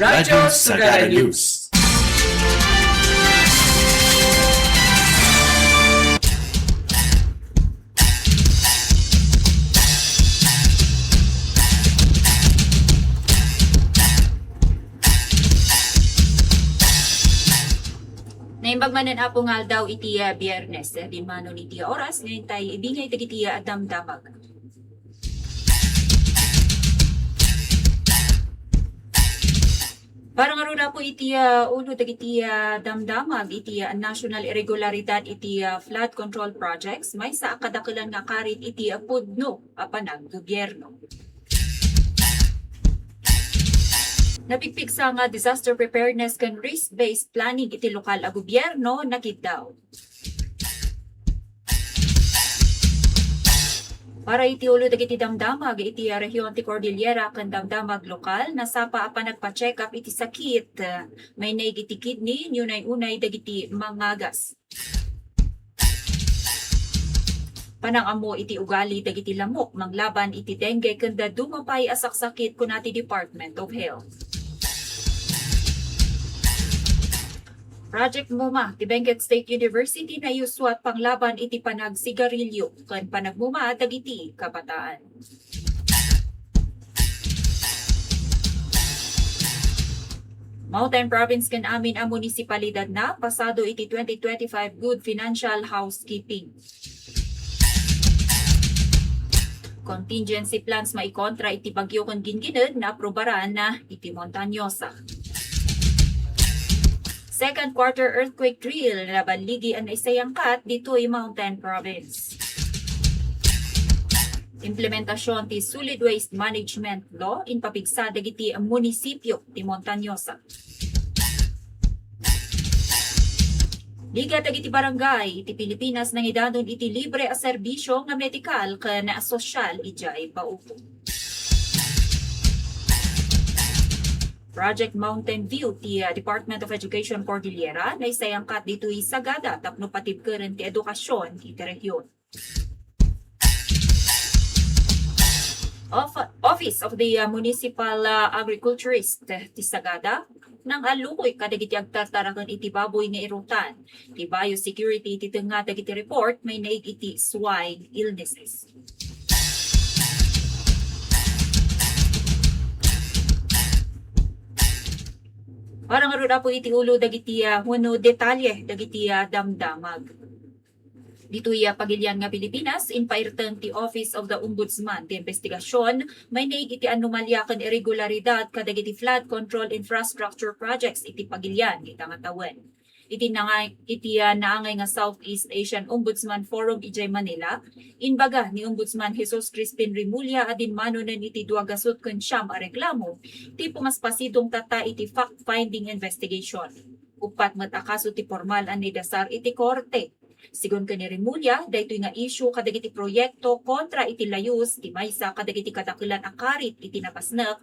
Radyo Sagada News. Naimbagmanan apo nga daw itiya biyernes, di mano ni tiya oras, ngayon tayo ibingay tagitiya at damdamag. Parang arura po itiya ulo tagitiya damdamag, itiya national irregularidad itiya flood control projects, may sa akadakilan nga karit itiya pudno apanag gobyerno. Napigpig sa nga disaster preparedness kan risk-based planning iti lokal a gobyerno nakitaw. Para iti ulo dagiti damdamag iti rehiyon ti Cordillera kan damdamag lokal nasapa apa nagpa-check up iti sakit may naig iti kidney unay dagiti mangagas. Panangamo iti ugali dagiti lamok manglaban iti dengue kanda dumapay asaksakit kunati Department of Health. Project MUMA, ti Benguet State University na yuswat panglaban iti panagsigarilyo kan panagmuma dagiti kabataan. Mountain Province kan amin ang munisipalidad na pasado iti 2025 Good Financial Housekeeping. Contingency plans maikontra iti bagyo kan gingined na aprobaran na iti Montañosa. Second quarter earthquake drill na banligi ang isayangkat dito ay Mountain Province. Implementasyon ti Solid Waste Management Law in papigsa dagiti ang munisipyo ti Montañosa. Liga dagiti barangay iti Pilipinas nang idanon iti libre a serbisyo nga medikal ken sosyal ijay paupo. Project Mountain View ti Department of Education Cordillera na isayangkat dito Sagada tapno patibkeren ti edukasyon iti rehiyon. Office of the Municipal Agriculturist ti Sagada nang alukoy kadagiti agtartarakan iti baboy nga irutan. Ti biosecurity iti tenga dagiti report may naig iti swine illnesses. Parang aruda po iti ulo dagiti huno detalye dagiti damdamag. Dito pagilian nga Pilipinas in pairteng ti Office of the Ombudsman ti investigasyon may naig iti anomalya ken irregularidad kadagiti flood control infrastructure projects iti pagilian iti nga tawen. Iti naangay nga Southeast Asian Ombudsman Forum ijay Manila, inbaga ni Ombudsman Jesus Crispin Rimulya adin manunan iti duagasut ken siyam a reklamo, ti pumaspasidong tata iti fact-finding investigation. Upat matakaso ti formal an nidasar iti korte. Sigon ken ni Rimulya, daytoy nga issue kadagiti proyekto kontra iti layus ti maysa kadagiti kadakilan a karit iti napasnek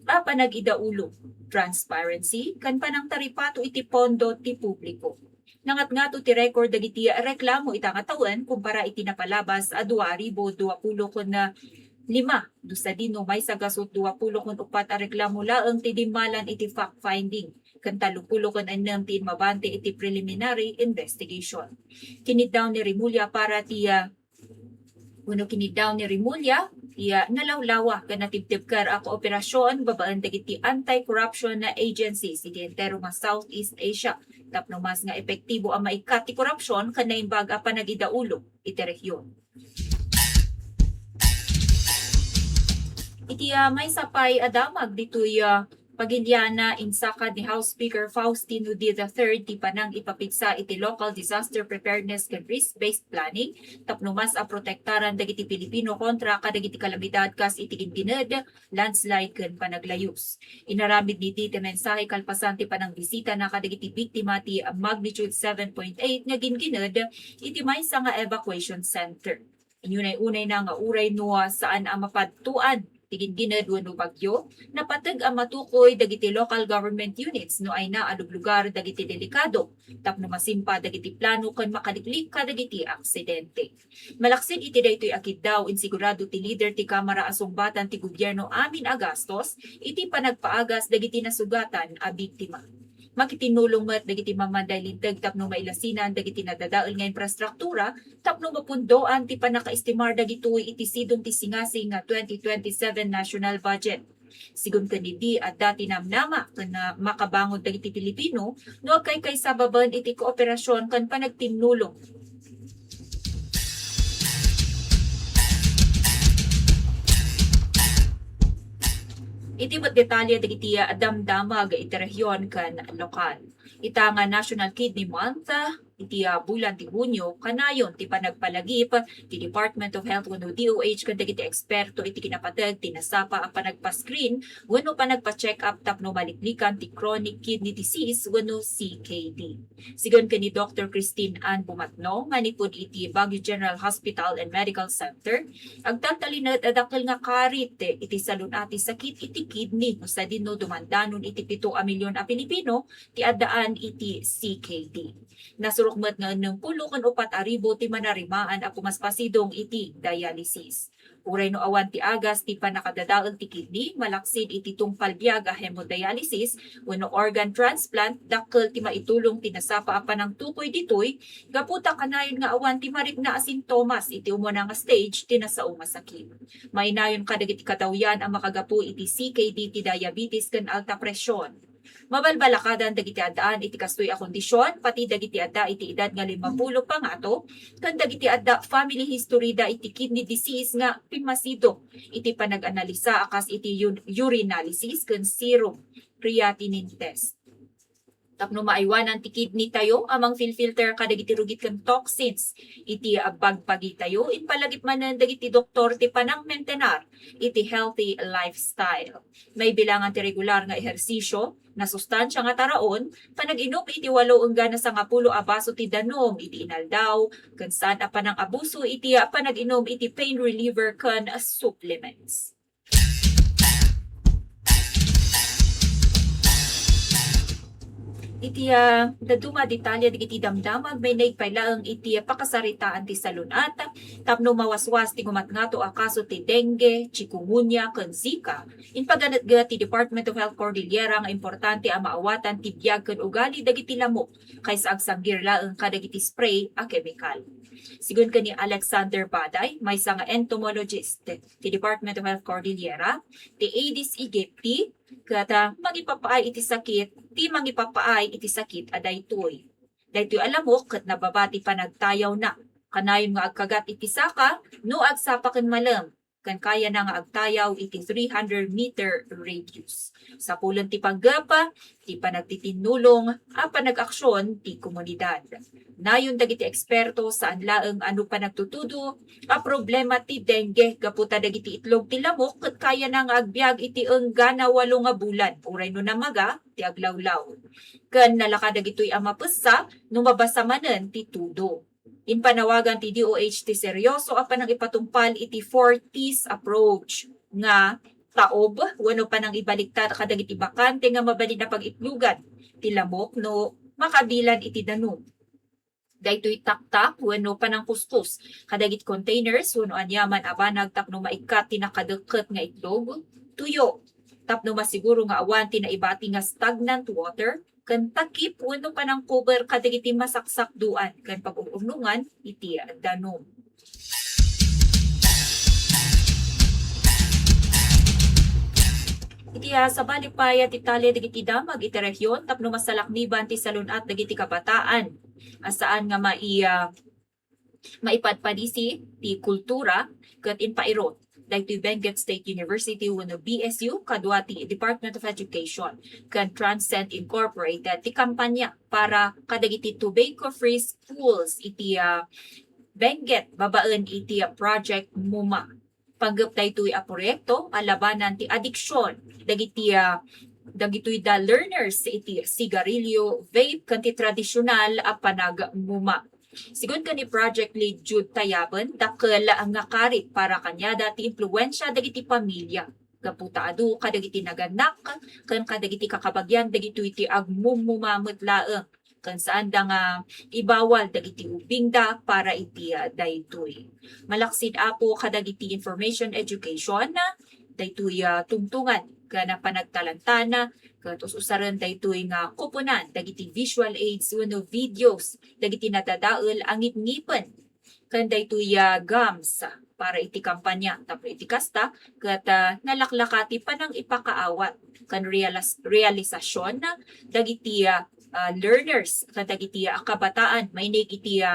a panag-idaulo. Transparency kan panang taripato iti pondo ti publiko. Nangat nga to ti record dagiti reklamo ita nga tawen kumpara iti napalabas a 2020 kun na 5 dusa dino may sagasot 20 kun upat a reklamo laeng ti dimalan iti fact finding kan 30 kun annem ti mabante iti preliminary investigation. Kinid daw ni Rimulya para tiya kinid daw ni Rimulya nalawlawa kan natibtibkar a kooperasyon babaan dagiti anti-corruption na agencies iti entero nga Southeast Asia tapno mas nga epektibo ang maikat ti korupsyon kan naimbag a panagidaulo iti rehiyon. Iti may sapay adamag ditoy pagiliana insaka ni House Speaker Faustino D. III ti panang ipapigsa iti local disaster preparedness ken risk-based planning tapno mas a protektaran dagiti Pilipino kontra kadagiti kalamidad kas iti gingined, landslide ken panaglayus. Inaramid ni ti mensahe kalpasan ti panang bisita na kadagiti biktima ti magnitude 7.8 nga gingined iti maysa nga evacuation center. Inunay-unay na nga uray no saan ang mapadtuan tigin-ginad wenno bagyo, napatag ang matukoy dagiti local government units no ay na adug lugar dagiti delikado, tapno masimpa dagiti plano kan makaliklik kadagiti aksidente. Malaksid iti daytoy akid daw insigurado ti leader ti Kamara a sungbatan ti gobyerno amin a gastos iti panagpaagas dagiti nasugatan a biktima. Makitinulong met dagiti mamanday lintag tapno mailasinan dagiti nadadael nga infrastruktura tapno mapundoan ti panakaestimar dagitoy iti sidong ti singasing nga 2027 national budget. Sigun kanidi at dati namnama na makabangon dagiti Pilipino no kay sababan iti kooperasyon kan panagtinulong. Iti met detalye dagiti damdamag iti rehiyon kan lokal. Ita nga National Kidney Month iti bulan ti Hunyo kanayon ti panagpalagip ti Department of Health wenno DOH ken dagiti eksperto iti kinapateg ti nasapa ang panagpa-screen wenno panagpa-check up tapno maliklikan ti chronic kidney disease wenno CKD. Sigon ken ni Dr. Christine Ann Bumatno manipud iti Baguio General Hospital and Medical Center agtatalin adakkel nga karit iti salunati sakit iti kidney sa dinno dumandanon iti 7 milyon a Pilipino ti addaan iti CKD. Nasurukmat nga ng 10,4,000 ti manarimaan a pumaspasidong iti dialysis. Uray no awan ti agas ti panakadadael ti kidney, malaksid iti tungpalbiag a hemodialysis wenno organ transplant dakkel ti maitulong ti nasapa a panang tukoy ditoy gaputa kanayon nga awan ti marikna a sintomas iti umuna nga stage ti nasao nga sakit. Mainayon kadagiti katawyan ang makagapu iti CKD ti diabetes ken alta presyon. Mabalbalakadan dagiti addaan iti kastoy a kondisyon pati dagiti adda iti edad nga 50 pa nga ato ken dagiti adda family history da iti kidney disease nga pimasido iti panag-analisa akas iti urinalysis ken serum creatinine test. Tapno maaywanan ti kidney tayo amang filter kadagiti rugit ken toxins iti bagpagi tayo inpalagip manen dagiti doktor ti panang maintenar iti healthy lifestyle. May bilangan ti regular nga ehersisyo na sustansya nga taraon panag-inom iti 8 sa 10 a baso ti danom iti inaldaw ken saan a panang abuso iti panag-inom iti pain reliever ken supplements. Iti daduma detalya digiti damdamag may naigpailaeng iti pakasaritaan ti salunat tapno mawaswas ti gumatngato a kaso ti dengue, chikungunya ken Zika. Inpaganatga ti Department of Health Cordillera nga importante a maawatan ti biag ken ugali dagiti lamok kaysa agsanggir laeng kadagiti spray a chemical. Sigun kani Alexander Baday, may nga entomologist ti Department of Health Cordillera, ti Aedes aegypti kata magipapaay iti sakit, ti magipapaay iti sakit adaytoy. Daytoy alamok ket nababati panagtayaw na. Kanayon nga agkagat iti saka no agsapa ken malem. Kan kaya na nga agtayaw iti 300-meter radius. Sa pulong ti paggapa, ti panagtitinulong, a panag-aksyon ti komunidad. Nayon dagiti eksperto saan laeng ano pa nagtutudo, a problema ti dengue, gaputa dagiti itlog ti lamok, ket kaya na nga agbyag iti enggana 8 nga bulan, uray no namaga, ti aglawlaw. Ken nalaka dagitoy a mapessa, no mabasa manen ti tudo. Inpanawagan ti DOH ti seryoso a panang ipatungpal iti 4Ts approach nga taob wenno panang ibaliktad kadagiti bakante nga mabalin na pag-itlugan ti lamok no makabilan iti danom. Daytoy taktak wenno panang kuskus kadagiti containers wenno anyaman a banag tapno maikat ti nakadeket nga itlog, tuyo tapno masiguro nga awan ti naibati nga stagnant water ken takip wenno panang cover kadagiti masaksak duan ken pag-umnungan iti danom. Iti sa balipaya ti talya dagiti damag iti rehiyon tapno masalakniban ti salunat dagiti kabataan asaan nga maipadpadisi ti kultura ket inpairot daytoy Benguet State University wenno BSU kadua ti Department of Education ken Transcend Incorporated ti kampanya para kadagiti tobacco-free schools iti Benguet babaen iti Project MUMA. Panggap daytoy a proyekto alabanan ti adiksyon dagitoy da learners iti sigarilyo, vape ken ti tradisyonal a panagmuma. Sigon ka ni Project Lead Jude Tayaban, dakkel ang ngakarit para kanya dati impluensya dagiti pamilya. Gaputa adu kadagiti naganak, kan kadagiti kakabagyan dagiti iti agmumumamot laeng. Kan saan da nga ibawal dagiti ubing da para iti daytoy. Malaksid apo kadagiti information education na daytoy tungtungan kana panagtalantana ket usaran daytoy nga kuponan dagiti visual aids wenno videos dagiti natadael ang ngipngipen kan daytoy gams para iti kampanya tapno iti kasta ket nalaklakati panang ipakaawat kan realisasyon na dagiti learners kan dagiti kabataan may iti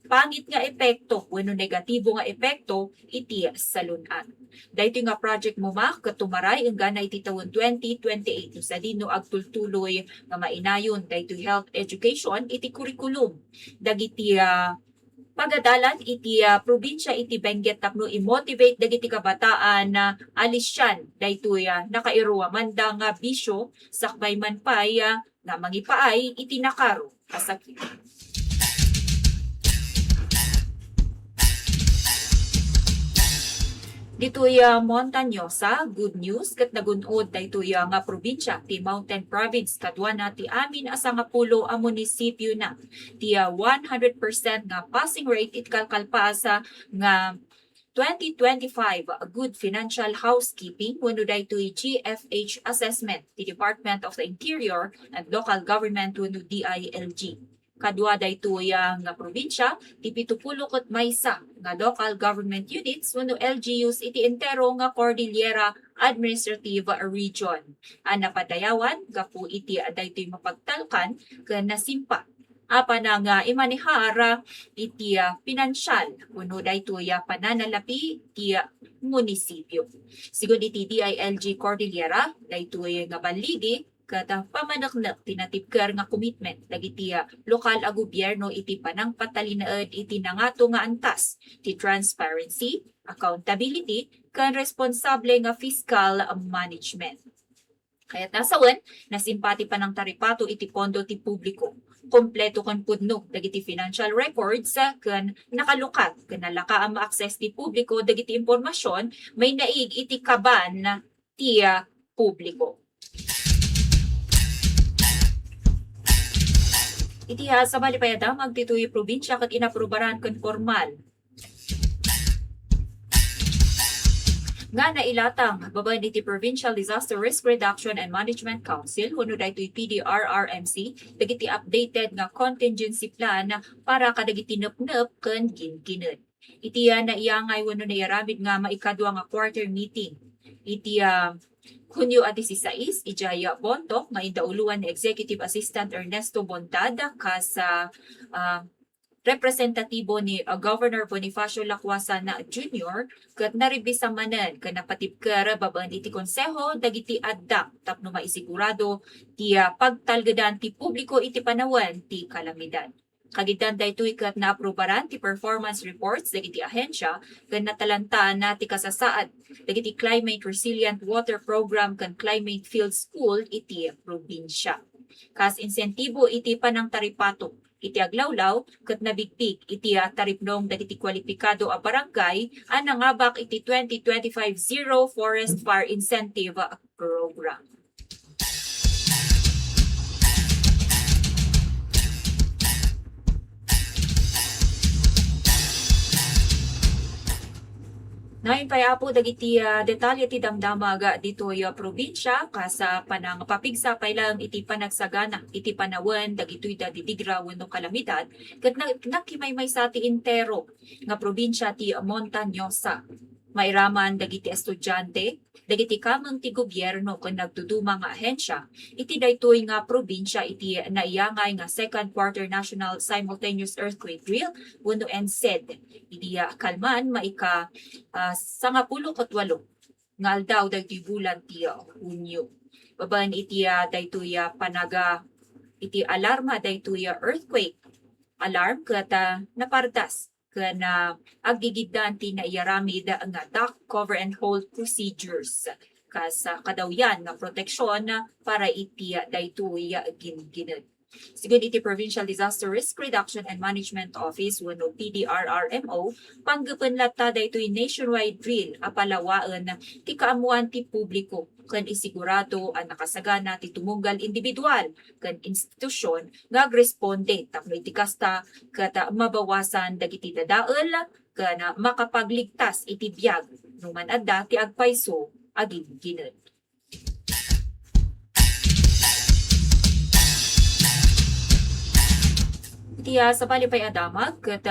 pangit nga epekto wenno negatibo nga epekto iti salunan. Daytoy nga project muma katumaray ang gana iti taon 2028 sa dino agtultuloy nga mainayon daytoy health education iti curriculum dagiti pagadalan iti probinsya iti Benguet tapno i-motivate dagiti kabataan na alisyan daytoy nakairuwa manda nga bisyo sakbay man pay nga mangipaay iti nakaro kasakit. Ditoy Montañosa, good news ket nagunod daytoy nga probinsya ti Mountain Province kadwa na ti amin asa nga pulo a munisipyo na ti 100% nga passing rate it kalkalpaasa nga 2025 Good Financial Housekeeping wenno daytoy GFH assessment ti Department of the Interior and Local Government wenno DILG. Kadwa daytoy nga probinsya ti 70 ket maysa nga local government units wenno LGUs iti entero nga Cordillera Administrative Region. Napadayawan gapu iti daytoy mapagtalkan ken nasimpa apan nga imanihara iti pinansyal wenno daytoy pananalapi ti munisipyo. Sigon iti DILG Cordillera daytoy nga baligi kada pamanaknak tinatipker nga commitment dagiti lokal a gobyerno iti panang patalinaed iti nangato nga antas ti transparency, accountability ken responsable nga fiscal management. Kaya't nasawen, nasimpati pa ng taripato iti pondo ti publiko. Kompleto kon pudno dagiti financial records ken nakalukat ken nalaka ang ma-access ti publiko dagiti impormasyon may naig iti kaban ti publiko. Iti sa malipayadam agditoy probinsya ket inaprubaran ken formal nga nailatang babaen iti Provincial Disaster Risk Reduction and Management Council wenno daytoy PDRRMC dagiti updated nga contingency plan para kadagiti nepnep ken ginkined. Iti naiyangay wenno naiaramid nga maikadua nga quarter meeting iti Hunyo 16 ijaya Bontok nga indauluan ni Executive Assistant Ernesto Bontad kasa representatibo ni Governor Bonifacio Lacuasan Jr. ket naribisa manen ken napatipker babaen iti konseho dagiti adda tapno maisigurado ti pagtalgedan ti publiko iti panawen ti kalamidad. Kagitan daytoy ket naaprubaran ti performance reports dagiti ahensya ken natalantaan na ti kasasaad dagiti Climate Resilient Water Program ken Climate Field School iti probinsya. Kas insentibo iti panang taripato iti aglawlaw ket nabigpig iti taripnong dagiti kwalipikado a barangay ang nangabak iti 2025 Zero Forest Fire Incentive Program. Nain payapo dagiti detalye ti damdamag ditoy probinsya kasa panang papigsa pailang iti panagsagana iti panawen dagitoy dadidigra wenno kalamidad ket nakimaymay sa ti intero nga probinsya ti Montañosa. Mairaman dagiti estudyante, dagiti kameng ti gobyerno ken nagduduma nga ahensya iti daytoy nga probinsya iti naiyangay nga second quarter national simultaneous earthquake drill wenno NSED. Iti kalman maika 98 nga aldaw dagiti bulan ti Hunyo. Babaen iti daytoy panaga iti alarma daytoy earthquake alarm ket napardas ken aggigidan ti naiaramid nga duct cover and hold procedures kas kadawyan nga proteksyon para iti daytoy gingined. Sigun iti Provincial Disaster Risk Reduction and Management Office wenno PDRRMO panggepen latta daytoy nationwide drill apalawaan ti kaamuan ti publiko ken isigurado ang nakasagana ti tumunggal individual ken institusyon nga agresponde tapno iti kasta kata mabawasan dagiti dadael ken makapagligtas iti biyag numan adda ti agpayso aging gined. Itiya sa Palipay Adamag ket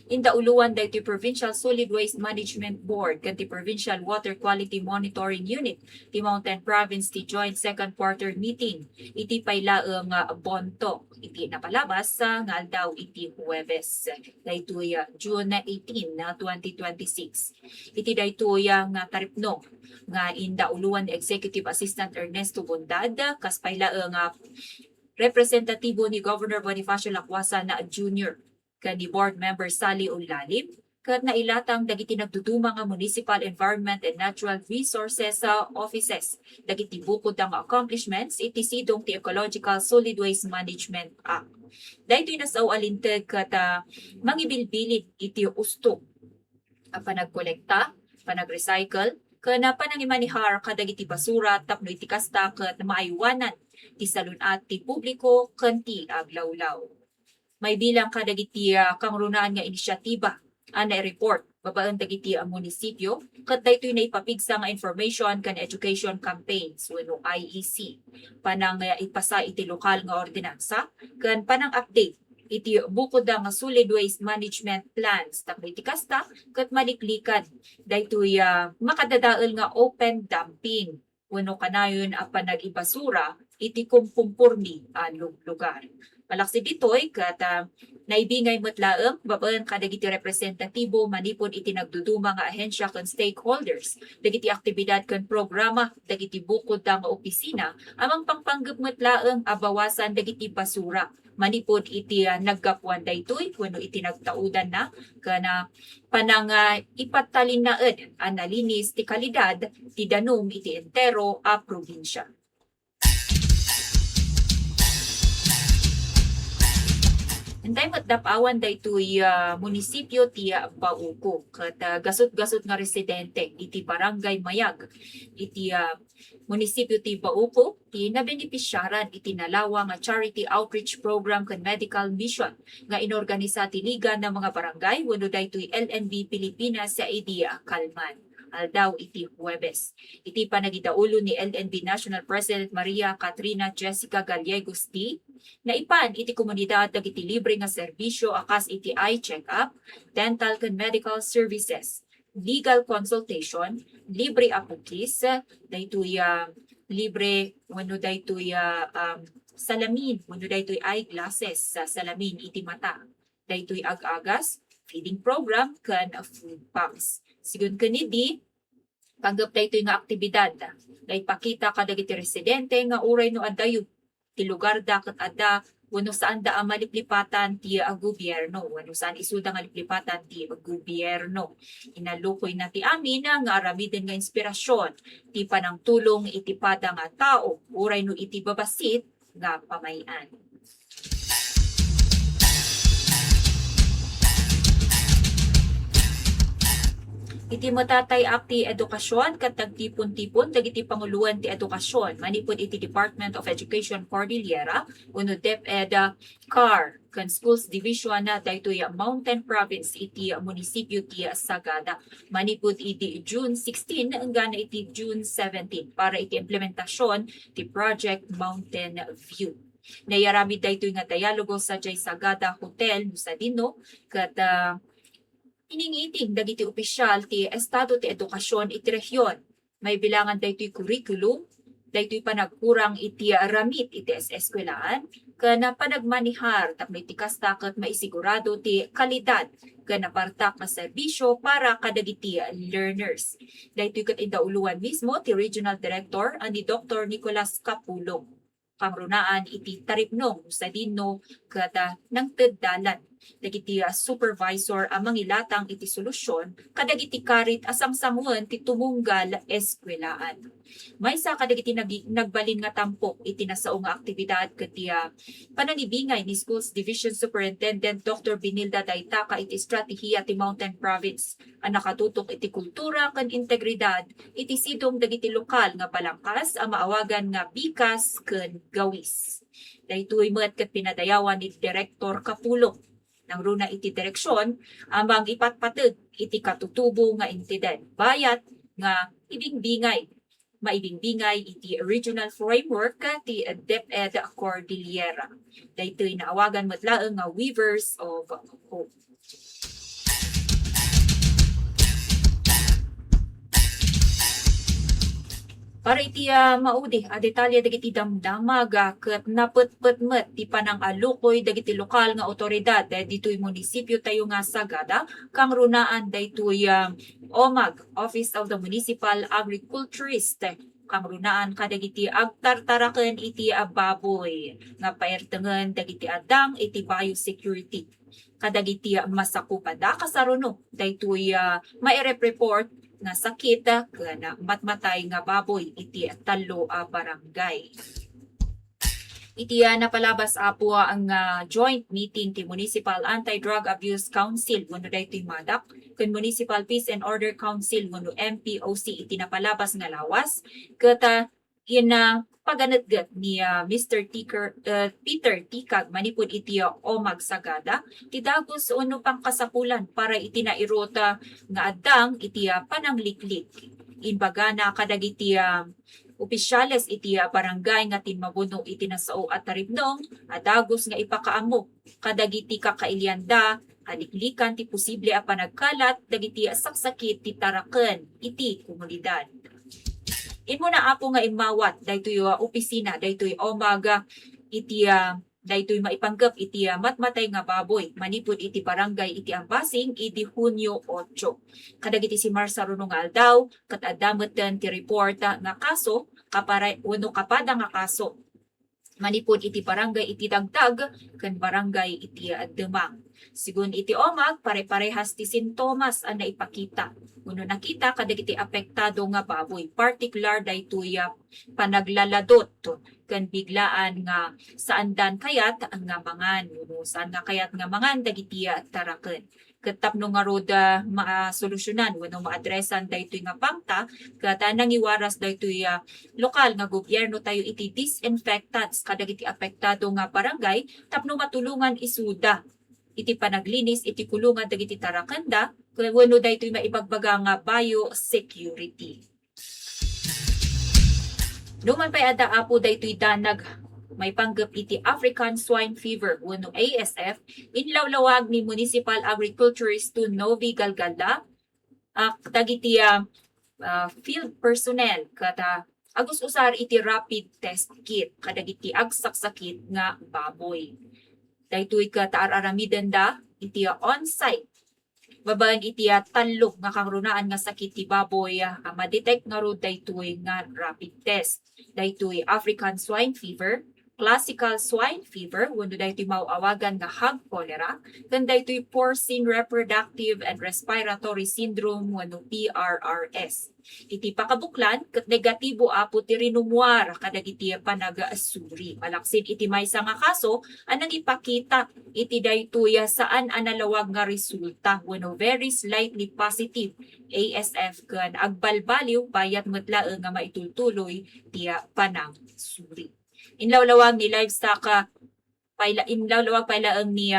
indauluan daytoy Provincial Solid Waste Management Board ket ti Provincial Water Quality Monitoring Unit ti Mountain Province ti joint second quarter meeting iti paylaeng bonto iti napalabas nga aldaw iti Huwebes daytoy June 18 na 2026. Iti daytoy nga taripno nga indauluan ni Executive Assistant Ernesto Bondad kas paylaeng representatibo ni Governor Bonifacio Lacuasa na Jr. Kani Board Member Sally Ulalim kat nailatang dagiti nagduduma nga Municipal Environment and Natural Resources Offices dagiti bukod ang accomplishments iti sidong ti Ecological Solid Waste Management Act. Daytoy nasaw alinteg kat mangibilbilin iti usto panagkolekta, panagrecycle, kana panangimanihar kadagiti basura tapno iti kasta ket maaywanan ti salunat ti publiko ken ti aglawlaw. May bilang kadagiti kangrunaan nga inisyatiba ana report babaan dagiti ang munisipyo ket daytoy naipapigsa nga information ken education campaigns wenno IEC panang ipasa iti lokal nga ordinansa ken panang update iti bukod nga solid waste management plans tapno iti kasta ket maliklikan daytoy makadadael nga open dumping wenno kanayon a panagibasura iti kumpurmi lugar. Malaksi ditoy kat naibingay metlaeng babaan kadagiti representatibo manipon iti nagduduma nga ahensya ken stakeholders dagiti aktibidad ken programa dagiti bukod nga opisina amang pangpanggep metlaeng abawasan dagiti basura manipod iti naggapuan daytoy wenno iti nagtaudan na kana panang ipatalinaed ang nalinis ti kalidad ti danum iti entero a probinsya. Antay matdapawan daytoy munisipyo ti Bauco ket gasot-gasot nga residente iti barangay Mayag iti munisipyo ti Bauco ti nabenepisyaran iti nalawa nga charity outreach program ken medical mission nga inorganisa ti Liga ng mga Barangay wenno daytoy LNB Pilipinas sa idea Kalman. Aldaw iti Huwebes. Iti panagidaulo ni LNB National President Maria Katrina Jessica Gallegos T. na ipan iti komunidad dagiti libre nga serbisyo akas iti eye check-up, dental ken medical services, legal consultation, libre apukis, daytoy libre wenno daytoy salamin, wenno daytoy eyeglasses sa salamin iti mata, daytoy ag-agas, feeding program ken food pumps. Sigun kanidi panggap daytoy nga aktibidad naipakita kadagiti residente nga uray no addayo ti lugar da ket adda wenno saan da maliplipatan ti gobyerno wenno saan isuda nga liplipatan ti gobyerno. Inalukoy na ti amin nga aramiden nga inspirasyon ti panangtulong iti pada nga tao uray no iti babasit nga pamayan. Iti matatay ti edukasyon ket tagtipon-tipon dagiti panguluan ti edukasyon manipod iti Department of Education Cordillera wenno DepEd CAR ken Schools Division na daytoy Mountain Province iti munisipyo ti Sagada manipod iti June 16 hanggang iti June 17 para iti implementasyon ti Project Mountain View. Nayarami daytoy nga dialogo sa Sagada Hotel sa Dino ket iningiting dagiti opisyal ti estado ti edukasyon iti rehiyon. May bilangan daytoy curriculum, daytoy panagkurang iti ramit iti eskwelahan, kana panagmanihar tapno iti kasta ket maisigurado ti kalidad kana partak nga serbisyo para kadagiti learners. Daytoy ket indauluan mismo ti Regional Director ani Dr. Nicolas Capulong. Pangrunaan iti taripnong sa Dino ket nang teddalan dagiti supervisor ang mangilatang iti solusyon kadagiti karit asang sanguan ti tumunggal eskwelaan. Maysa kadagiti nagbalin nga tampok iti nasao nga aktibidad ket panangibingay ni Schools Division Superintendent Dr. Binilda Daytaca iti estratehiya ti Mountain Province ang nakatutok iti kultura ken integridad iti sidong dagiti lokal nga palangkas ang maawagan nga bikas ken gawis. Daytoy met ket pinadayawan ni Direktor Kapulong nang runa iti direksyon amang ipatpateg iti katutubo nga entidad bayat nga maibingbingay iti regional framework ti DepEd Cordillera. Daytoy naawagan met laeng nga Weavers of Hope. Para iti maudi detalye dagiti damdamag ket napetpet ti panang alukoy dagiti lokal nga otoridad ditoy munisipyo tayo nga Sagada kang runaan daytoy OMAG Office of the Municipal Agriculturist kang runaan kadagiti agtartaraken iti baboy nga paertengen dagiti adang iti biosecurity kadagiti masakupada kasaruno daytoy maireport nga sakit ken matmatay nga baboy iti talo barangay. Iti napalabas apo ang joint meeting ti Municipal Anti-Drug Abuse Council wenno daytoy MADAC ken Municipal Peace and Order Council wenno MPOC iti napalabas nga lawas ket paganatgat ni Mr. Peter Tikag manipud iti OMAG Sagada ti dagos uno pang kasapulan para iti nairota nga addang iti panangliklik inbaga na kadagiti opisyales iti barangay nga tinmabuno iti nasao at taribnong dagos nga ipakaammo kadagiti kakailyanda aliklikan ti posible a panagkalat dagiti saksakit ti taraken iti komunidad. Imo na apo nga imawat daytoy opisina daytoy OMAG iti daytoy maipanggep iti matmatay nga baboy manipud iti barangay iti Ambasing iti Hunyo 8. Kadagiti si Marsa Runong aldaw ket addametten ti report nga kaso kapada nga kaso manipud iti barangay iti Dagdag ken barangay iti Demang. Sigun iti OMAG pare-parehas ti sintomas ang naipakita. Uno nakita kadagiti apektado nga baboy, particular daytoy panaglaladot ken biglaan nga saan dan kayat nga mangan, saan nga kayat nga mangan dagiti taraken. Ket tapno nga rod maasolusyonan wenno maadresan daytoy nga pangta ket nangiwaras daytoy lokal nga gobyerno tayo iti disinfectants kadagiti apektado nga barangay tapno matulungan isuda iti panaglinis iti kulungan dagiti tarakanda wenno daytoy maibagbaga nga biosecurity. Numan pay adda apo daytoy danag may panggep iti African Swine Fever wenno ASF inlawlawag ni Municipal Agriculturist to Novi Galgala dagiti field personnel kada agus usar iti rapid test kit kadagiti agsaksakit nga baboy. Daytoy kataararamiden da iti on-site babaen iti talo nga kangrunaan nga sakit ti baboy ma-detect nga ro daytoy nga rapid test. Daytoy African Swine Fever, Classical Swine Fever wenno daytoy mauawagan nga hog cholera ken daytoy Porcine Reproductive and Respiratory Syndrome wenno PRRS. Iti pakabuklan ket negatibo apo ti rinumuar kadagiti panagasuri. Malaksid iti maysa nga kaso anang ipakita iti daytoy saan analawag nga resulta wenno very slightly positive ASF ken agbalbaliw bayat metlaeng nga maitultuloy ti panagsuri. Inlawlawag ni livestock pailaeng ni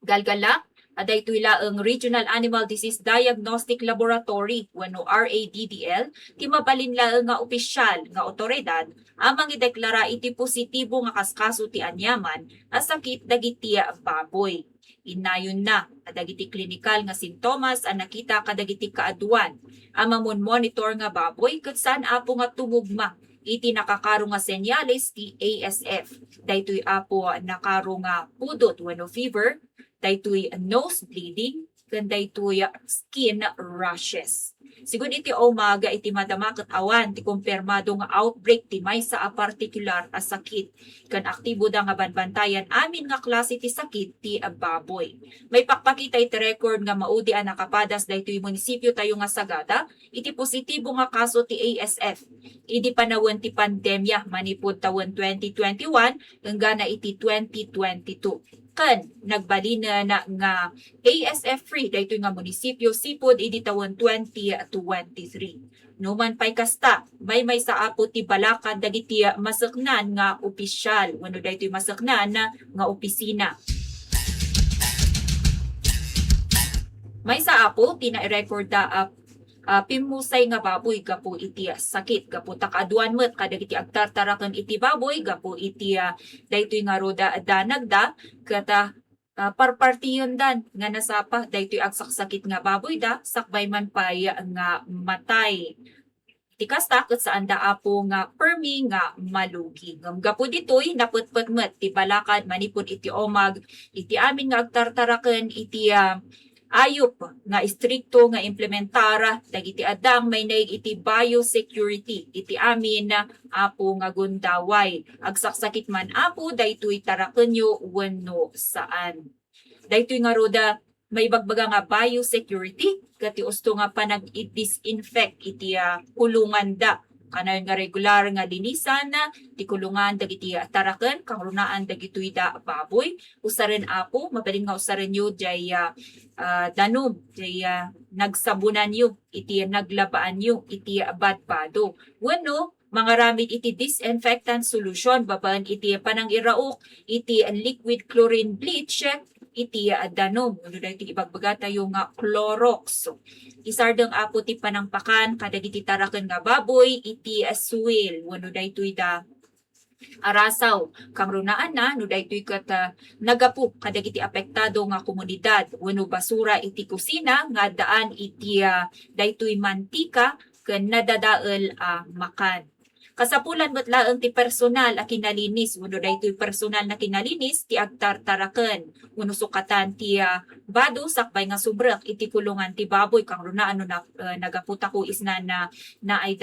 Galgala daytoy laeng Regional Animal Disease Diagnostic Laboratory wenno RADDL ti mabalin laeng nga opisyal nga otoridad amang ideklara iti positibo nga kaskaso ti anyaman a sakit dagiti baboy. Inayon na dagiti klinikal nga sintomas ang nakita kadagiti kaaduan amamon monitor nga baboy ket saan apo nga tumugma iti nakakaro nga senyales ti ASF. Daytoy apo nakaro nga pudot wenno fever, daytoy nose bleeding, kanday tuya skin rashes. Sigud iti umaga iti madamaket awan ti kumpirmado nga outbreak ti maysa a partikular a sakit kan aktibo da nga banbantayan amin nga klase ti sakit ti baboy. May pakpakita iti record nga maudi a nakapadas daytoy munisipyo tayo nga Sagada iti positibo nga kaso ti ASF. Idi panawon ti pandemya manipud tawon 2021 hanggang na iti 2022. Kan nagbalina na nga ASF free daytoy nga munisipyo sipod idi tawon 2023. Numan pay kasta may sa apo ti Balacan dagiti masaknan nga opisyal wenno daytoy masaknan nga opisina. May sa apo tina-record da pimusay nga baboy gapo iti sakit gapo takaduan met kadagiti agtartaraken iti baboy gapo iti daytoy nga roda danagda kata parpartiyon dan nga nasapa daytoy agsaksakit nga baboy da sakbay man pay nga matay. Iti kasta ket saan da apo nga permi nga malugi. Gapo ditoy naputput met ti Balacan manipud iti omag iti amin nga agtartaraken iti ayop nga istrikto nga implementara dagiti adang may naig iti biosecurity iti amin na apo nga gundaway agsaksakit man apo daytoy tarakenyo wenno saan. Daytoy nga roda may bagbaga nga biosecurity kati usto nga panag-disinfect iti kulungan da kanayon nga regular nga linisan ti kulungan dagiti taraken kangrunaan dagitoy da baboy usaren apo mabaling nga usaren yu jay danom jay nagsabunan yu iti naglabaan yu iti badbado wenno mangaramid iti disinfectant solution babaen iti panangiraok iti liquid chlorine bleach iti danom wenno daytoy ibagbaga tayo nga Clorox. Isardeng apo ti panangpakan kadagiti taraken nga baboy iti aswil wenno daytoy da arasaw kangrunaan na no daytoy ket nagapu kadagiti apektado nga komunidad wenno basura iti kusina nga daan iti daytoy mantika ken nadadael makan. Kasapulan met laeng ti personal a kinalinis wenno daytoy personal na kinalinis ti agtartaraken wenno sukatan ti bado sakbay nga subrek iti kulungan ti baboy kangrunaan no nagaputa ko isna na ay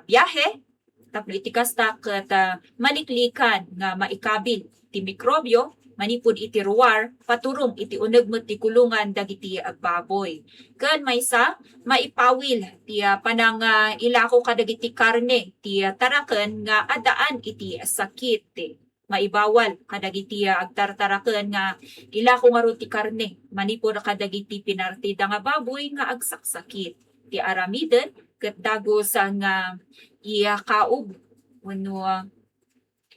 biyahe tapno iti kasta ket maliklikan nga maikabil ti mikrobyo manipud iti ruwar paturong iti uneg met ti kulungan dagiti baboy. Ken maysa maipawil ti panang ilako kadagiti karne ti taraken nga adaan iti sakit. Maibawal kadagiti agtartaraken nga ilako nga ro ti karne manipud kadagiti pinartida nga baboy nga agsaksakit. Ti aramiden ket dagos nga kaob wenno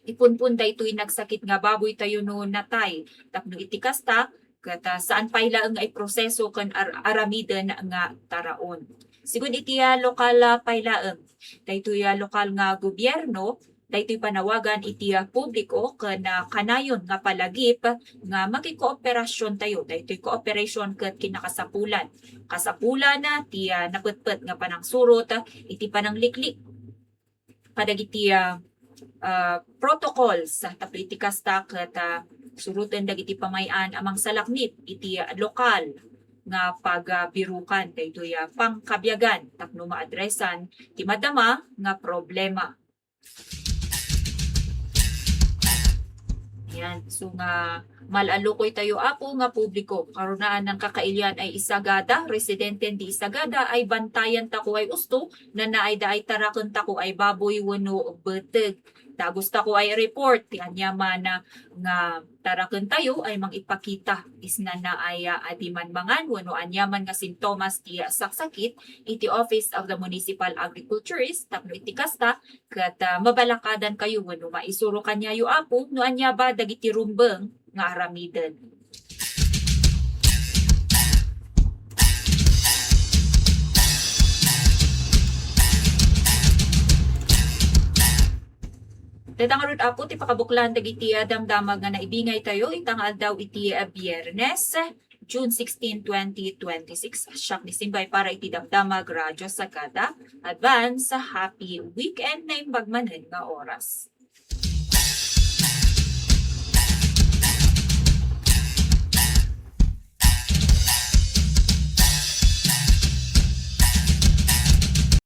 ipunpun daytoy nagsakit nga baboy tayo no natay tapno iti kasta ket saan pay laeng nga iproseso ken aramiden nga taraon. Sigud iti lokal pay laeng daytoy lokal nga gobyerno daytoy panawagan iti publiko ken kanayon nga palagip nga makikooperasyon tayo daytoy cooperation ket kinakasapulan. Kasapulan na ti napetpet nga panangsurot iti panangliklik kadagiti protocols tapno iti kasta ket suruten dagiti pamayan amang salaknip iti lokal nga pagbirukan daytoy pangkabyagan tapno maadresan ti madama nga problema. Yan. So nga malalukoy tayo apo nga publiko karunaan ng kakailyan ay Sagada, residente di Sagada ay bantayan tako ay usto na naay daay taraken tako ay baboy wenno beteg. Dagos tako ay report ti anyaman nga taraken tayo ay mangipakita isna na ay adiman mangan wenno anyaman nga simptomas ti saksakit iti Office of the Municipal Agriculturist tapno iti kasta ket mabalakadan kayo wenno maisuro kanyayo apo no anya ba dagiti rumbeng nga aramiden. Dadangarod apo ti pakabuklan dagiti damdamag nga naibingay tayo itangal daw iti Biyernes June 16, 2026. Siyak ni Simbay para iti damdamag Radyo Sagada. Advance happy weekend na imbagmanen nga oras.